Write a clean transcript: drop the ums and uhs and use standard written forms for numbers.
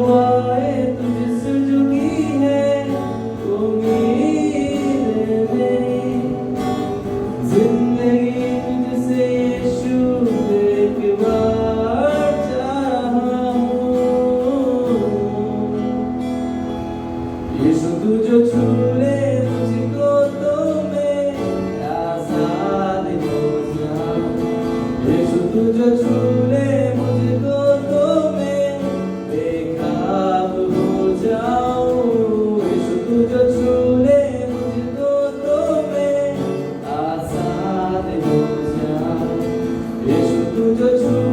दुआएं तुझसे जुड़ी है उम्मीदें मेरी जिंदगी तुझसे यीशु एक बार चाहा हूँ यीशु तू जो छू ले मुझको तो मैं आजाद हो जाऊं यीशु तू जो छू ले मुझको तो मैं बेखाब हो जाऊं यीशु तू जो छू ले मुझको तो मैं आजाद हो जाऊं यीशु तू जो छू